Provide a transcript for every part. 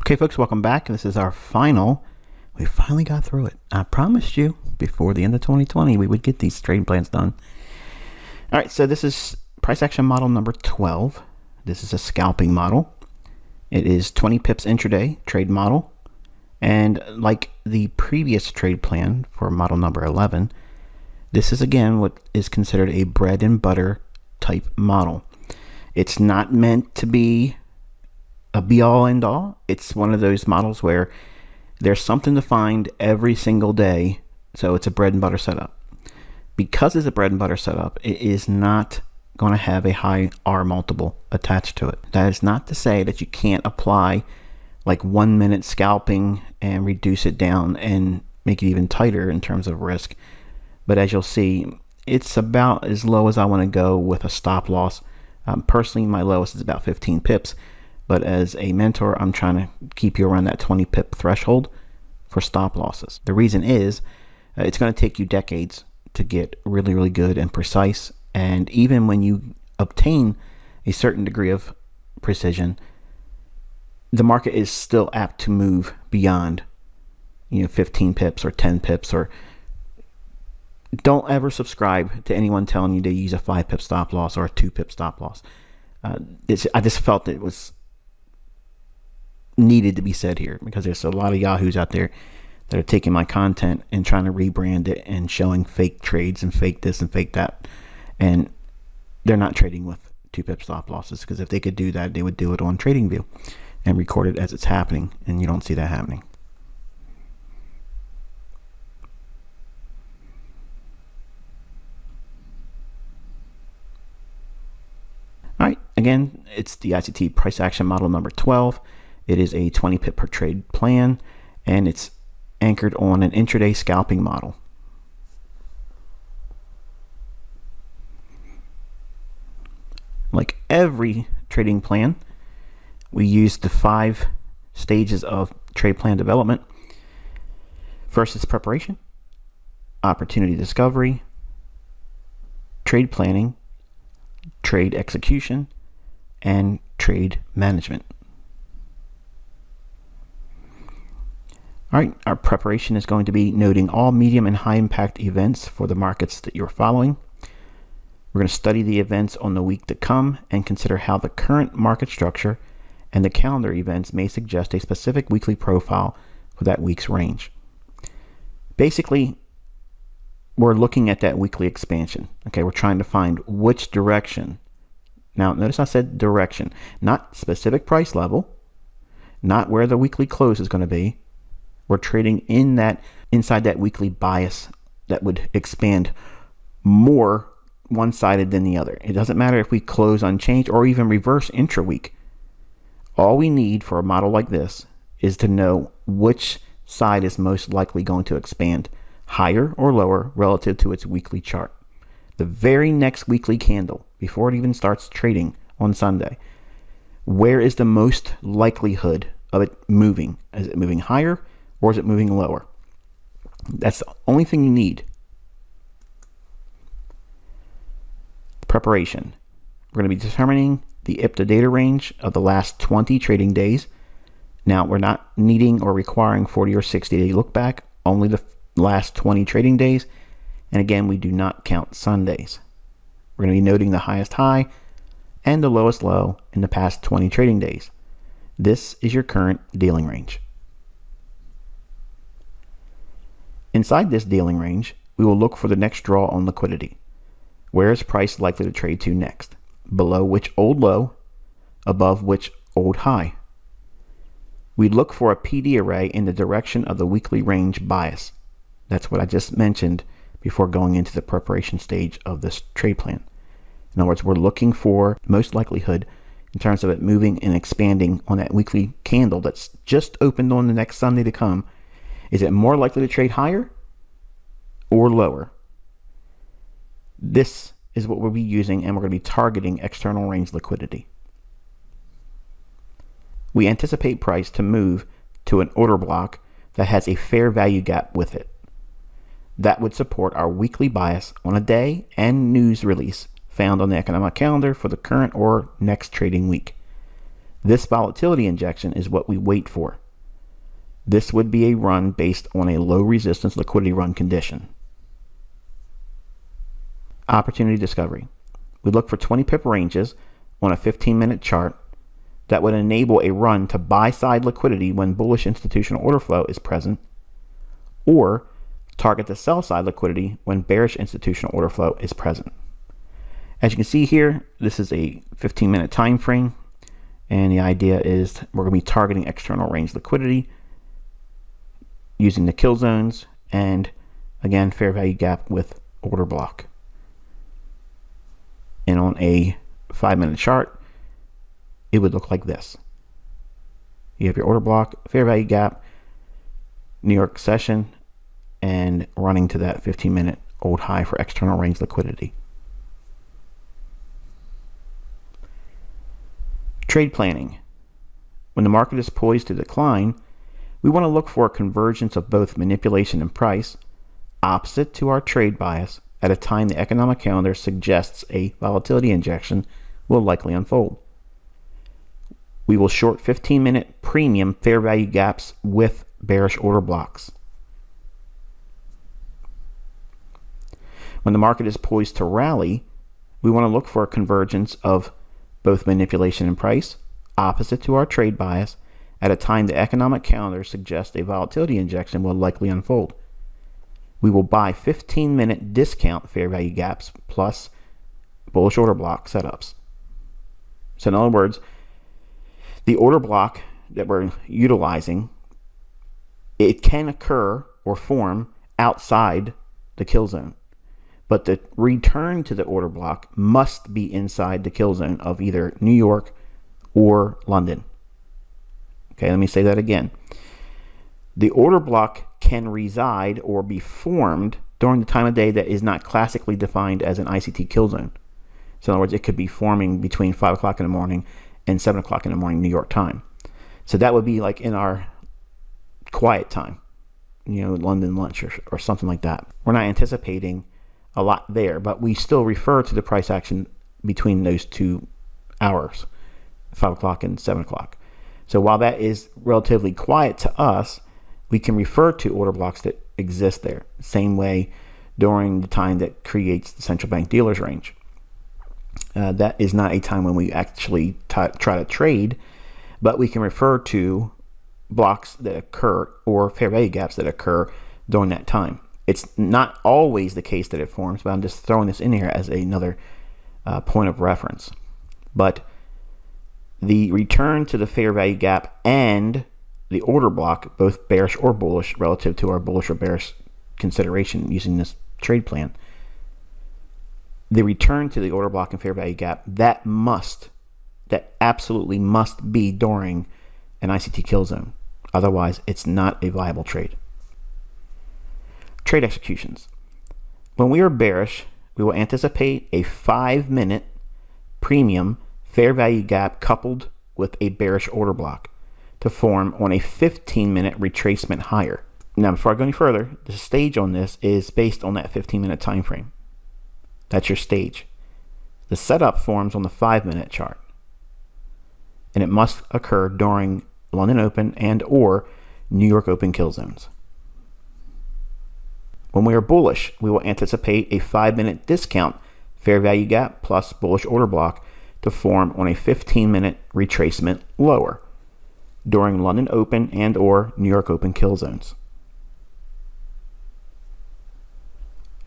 Okay, folks, welcome back. This is our final. We finally got through it. I promised you before the end of 2020 we would get these trade plans done. All right, so this is price action model number 12. This is a scalping model. It is 20 pips intraday trade model. And like the previous trade plan for model number 11, this is again what is considered a bread and butter type model. It's not meant to be a be-all end-all. It's one of those models where there's something to find every single day, so it's a bread and butter setup. Because it's a bread and butter setup, it is not going to have a high R multiple attached to it. That is not to say that you can't apply like 1 minute scalping and reduce it down and make it even tighter in terms of risk. But as you'll see, it's about as low as I want to go with a stop loss. Personally, my lowest is about 15 pips. But as a mentor, I'm trying to keep you around that 20 pip threshold for stop losses. The reason is it's going to take you decades to get really, really good and precise. And even when you obtain a certain degree of precision, the market is still apt to move beyond, 15 pips or 10 pips. Or don't ever subscribe to anyone telling you to use a 5 pip stop loss or a 2 pip stop loss. I just felt it was needed to be said here, because there's a lot of yahoos out there that are taking my content and trying to rebrand it and showing fake trades and fake this and fake that, and they're not trading with 2 pip stop losses, because if they could do that, they would do it on TradingView and record it as it's happening, and you don't see that happening. All right, again, it's the ICT price action model number 12. It is a 20 pip per trade plan, and it's anchored on an intraday scalping model. Like every trading plan, we use the 5 stages of trade plan development. First is preparation, opportunity discovery, trade planning, trade execution, and trade management. All right, our preparation is going to be noting all medium and high impact events for the markets that you're following. We're going to study the events on the week to come and consider how the current market structure and the calendar events may suggest a specific weekly profile for that week's range. Basically, we're looking at that weekly expansion. Okay, we're trying to find which direction. Now, notice I said direction, not specific price level, not where the weekly close is going to be. We're trading inside that weekly bias that would expand more one-sided than the other. It doesn't matter if we close unchanged or even reverse intra-week. All we need for a model like this is to know which side is most likely going to expand, higher or lower relative to its weekly chart. The very next weekly candle, before it even starts trading on Sunday, where is the most likelihood of it moving? Is it moving higher, or is it moving lower? That's the only thing you need. Preparation. We're going to be determining the IPTA data range of the last 20 trading days. Now, we're not needing or requiring 40 or 60 day look back, only the last 20 trading days. And again, we do not count Sundays. We're going to be noting the highest high and the lowest low in the past 20 trading days. This is your current dealing range. Inside this dealing range, we will look for the next draw on liquidity. Where is price likely to trade to next? Below which old low? Above which old high? We look for a PD array in the direction of the weekly range bias. That's what I just mentioned before going into the preparation stage of this trade plan. In other words, we're looking for most likelihood in terms of it moving and expanding on that weekly candle that's just opened on the next Sunday to come. Is it more likely to trade higher or lower? This is what we'll be using, and we're going to be targeting external range liquidity. We anticipate price to move to an order block that has a fair value gap with it. That would support our weekly bias on a day and news release found on the economic calendar for the current or next trading week. This volatility injection is what we wait for. This would be a run based on a low resistance liquidity run condition. Opportunity discovery. We look for 20 pip ranges on a 15-minute chart that would enable a run to buy side liquidity when bullish institutional order flow is present, or target the sell side liquidity when bearish institutional order flow is present. As you can see here, this is a 15-minute time frame, and the idea is we're going to be targeting external range liquidity using the kill zones and, again, fair value gap with order block. And on a 5-minute chart, it would look like this. You have your order block, fair value gap, New York session, and running to that 15-minute old high for external range liquidity. Trade planning. When the market is poised to decline, we want to look for a convergence of both manipulation and price opposite to our trade bias at a time the economic calendar suggests a volatility injection will likely unfold. We will short 15-minute premium fair value gaps with bearish order blocks. When the market is poised to rally, we want to look for a convergence of both manipulation and price opposite to our trade bias at a time the economic calendar suggests a volatility injection will likely unfold. We will buy 15-minute discount fair value gaps plus bullish order block setups. So in other words, the order block that we're utilizing, it can occur or form outside the kill zone, but the return to the order block must be inside the kill zone of either New York or London. Okay, let me say that again. The order block can reside or be formed during the time of day that is not classically defined as an ICT kill zone. So in other words, it could be forming between 5 o'clock in the morning and 7 o'clock in the morning New York time. So that would be like in our quiet time, London lunch or something like that. We're not anticipating a lot there, but we still refer to the price action between those 2 hours, 5 o'clock and 7 o'clock. So while that is relatively quiet to us, we can refer to order blocks that exist there. Same way during the time that creates the central bank dealers range. That is not a time when we actually try to trade, but we can refer to blocks that occur or fair value gaps that occur during that time. It's not always the case that it forms, but I'm just throwing this in here as another point of reference. But the return to the fair value gap and the order block, both bearish or bullish relative to our bullish or bearish consideration using this trade plan, the return to the order block and fair value gap, that absolutely must be during an ICT kill zone. Otherwise, it's not a viable trade. Trade executions. When we are bearish, we will anticipate a 5-minute premium fair value gap coupled with a bearish order block to form on a 15-minute retracement higher. Now, before I go any further, the stage on this is based on that 15-minute time frame. That's your stage. The setup forms on the 5-minute chart, and it must occur during London Open and or New York Open kill zones. When we are bullish, we will anticipate a 5-minute discount fair value gap plus bullish order block to form on a 15-minute retracement lower during London Open and or New York Open kill zones.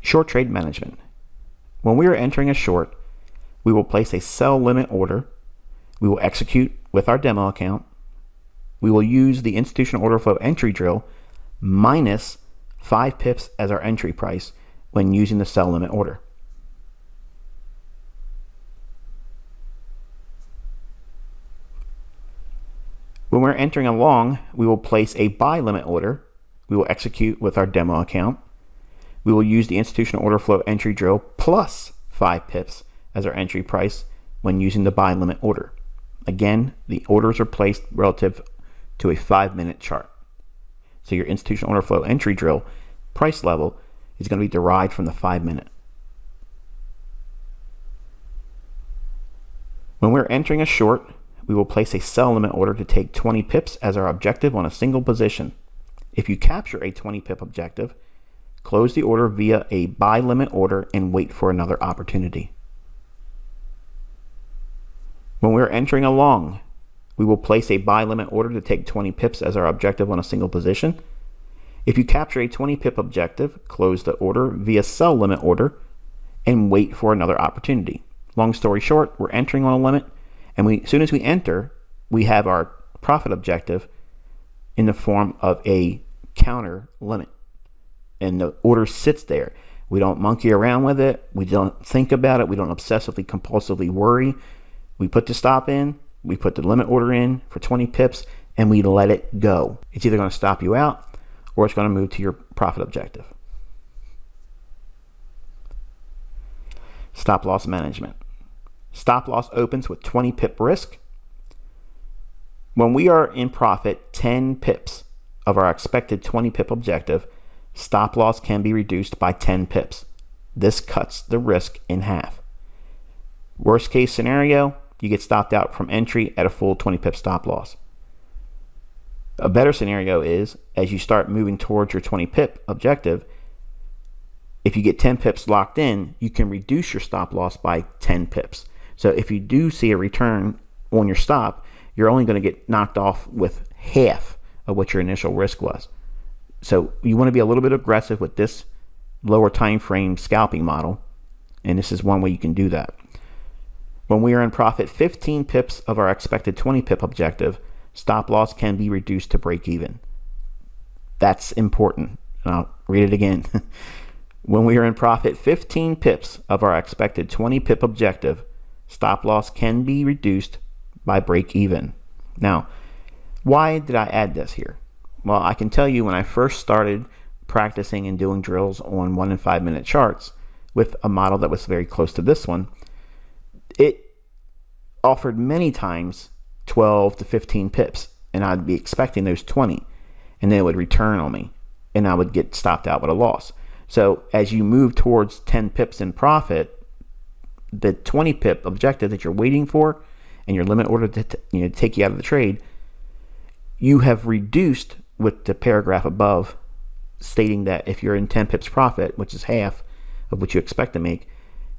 Short trade management. When we are entering a short, we will place a sell limit order. We will execute with our demo account. We will use the institutional order flow entry drill minus 5 pips as our entry price when using the sell limit order. When we're entering a long, we will place a buy limit order. We will execute with our demo account. We will use the institutional order flow entry drill plus 5 pips as our entry price when using the buy limit order. Again, the orders are placed relative to a 5-minute chart. So your institutional order flow entry drill price level is going to be derived from the 5-minute. When we're entering a short, we will place a sell limit order to take 20 pips as our objective on a single position. If you capture a 20 pip objective, close the order via a buy limit order and wait for another opportunity. When we're entering a long, we will place a buy limit order to take 20 pips as our objective on a single position. If you capture a 20 pip objective, close the order via sell limit order and wait for another opportunity. Long story short, we're entering on a limit, and as soon as we enter, we have our profit objective in the form of a counter limit, and the order sits there. We don't monkey around with it. We don't think about it. We don't obsessively compulsively worry. We put the stop in, we put the limit order in for 20 pips, and we let it go. It's either going to stop you out or it's going to move to your profit objective. Stop loss management. Stop loss opens with 20 pip risk. When we are in profit 10 pips of our expected 20 pip objective, stop loss can be reduced by 10 pips. This cuts the risk in half. Worst case scenario, you get stopped out from entry at a full 20 pip stop loss. A better scenario is, as you start moving towards your 20 pip objective, if you get 10 pips locked in, you can reduce your stop loss by 10 pips. So if you do see a return on your stop, you're only going to get knocked off with half of what your initial risk was. So you want to be a little bit aggressive with this lower time frame scalping model, and this is one way you can do that. When we are in profit 15 pips of our expected 20 pip objective, stop loss can be reduced to break even. That's important. And I'll read it again. When we are in profit 15 pips of our expected 20 pip objective, stop loss can be reduced by break even. Now, why did I add this here? Well, I can tell you when I first started practicing and doing drills on 1 and 5 minute charts with a model that was very close to this one, it offered many times 12 to 15 pips, and I'd be expecting those 20, and then it would return on me, and I would get stopped out with a loss. So as you move towards 10 pips in profit, the 20 pip objective that you're waiting for and your limit order to take you out of the trade, you have reduced with the paragraph above stating that if you're in 10 pips profit, which is half of what you expect to make,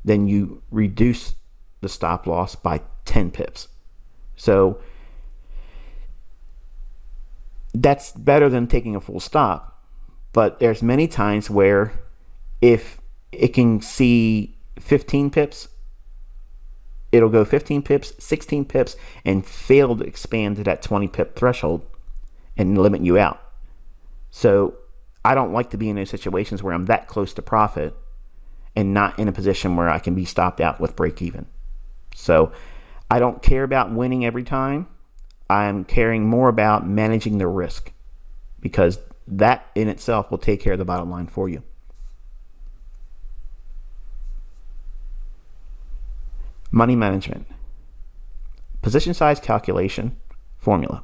then you reduce the stop loss by 10 pips. So that's better than taking a full stop. But there's many times where if it can see 15 pips, it'll go 15 pips, 16 pips, and fail to expand to that 20 pip threshold and limit you out. So I don't like to be in those situations where I'm that close to profit and not in a position where I can be stopped out with break even. So I don't care about winning every time. I'm caring more about managing the risk, because that in itself will take care of the bottom line for you. Money management. Position size calculation formula.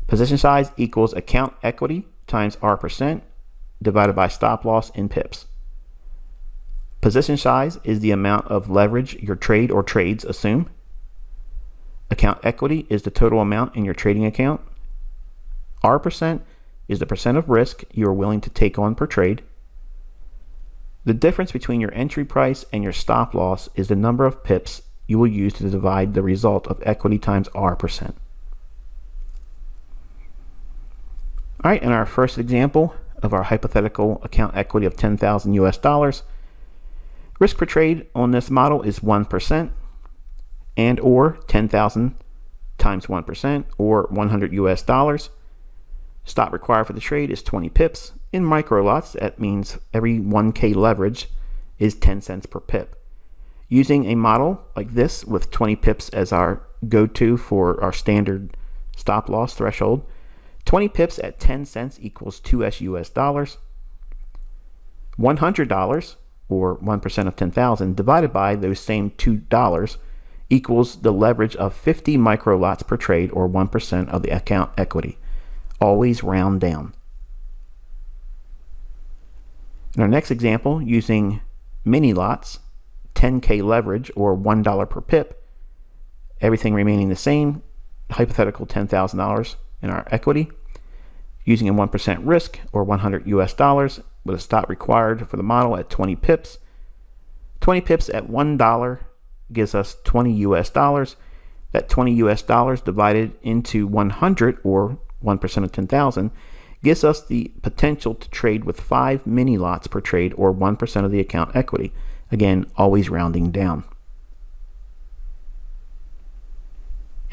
Position size equals account equity times R% divided by stop loss in pips. Position size is the amount of leverage your trade or trades assume. Account equity is the total amount in your trading account. R% is the percent of risk you are willing to take on per trade. The difference between your entry price and your stop loss is the number of pips you will use to divide the result of equity times R%. All right, in our first example of our hypothetical account equity of 10,000 US dollars, risk per trade on this model is 1%, and or 10,000 times 1%, or 100 US dollars. Stop required for the trade is 20 pips. In micro lots, that means every 1K leverage is 10 cents per pip. Using a model like this with 20 pips as our go-to for our standard stop loss threshold, 20 pips at 10 cents equals 2S US dollars. $100, or 1% of 10,000, divided by those same $2 equals the leverage of 50 micro lots per trade, or 1% of the account equity. Always round down. In our next example, using mini lots, 10K leverage, or $1 per pip, everything remaining the same, hypothetical $10,000 in our equity, using a 1% risk or 100 US dollars with a stop required for the model at 20 pips. 20 pips at $1 gives us 20 US dollars. That 20 US dollars divided into 100 or 1% of 10,000 gives us the potential to trade with 5 mini lots per trade or 1% of the account equity. Again, always rounding down.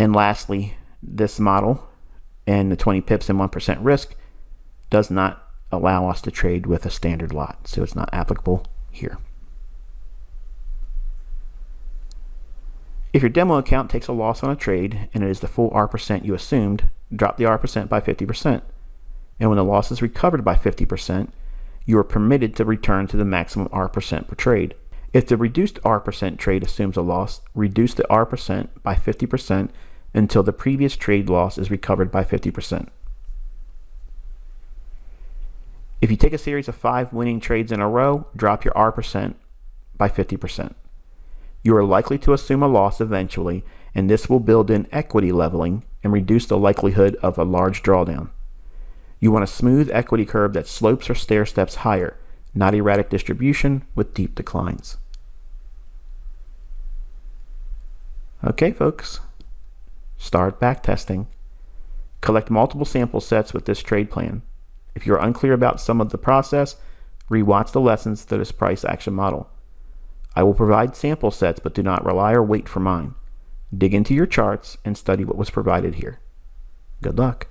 And lastly, this model and the 20 pips and 1% risk does not allow us to trade with a standard lot, so it's not applicable here. If your demo account takes a loss on a trade and it is the full R% you assumed, drop the R% by 50%. And when the loss is recovered by 50%, you are permitted to return to the maximum R% per trade. If the reduced R% trade assumes a loss, reduce the R% by 50% until the previous trade loss is recovered by 50%. If you take a series of 5 winning trades in a row, drop your R% by 50%. You are likely to assume a loss eventually, and this will build in equity leveling and reduce the likelihood of a large drawdown. You want a smooth equity curve that slopes or stair steps higher, not erratic distribution with deep declines. Okay, folks. Start backtesting. Collect multiple sample sets with this trade plan. If you're unclear about some of the process, rewatch the lessons to this price action model. I will provide sample sets, but do not rely or wait for mine. Dig into your charts and study what was provided here. Good luck.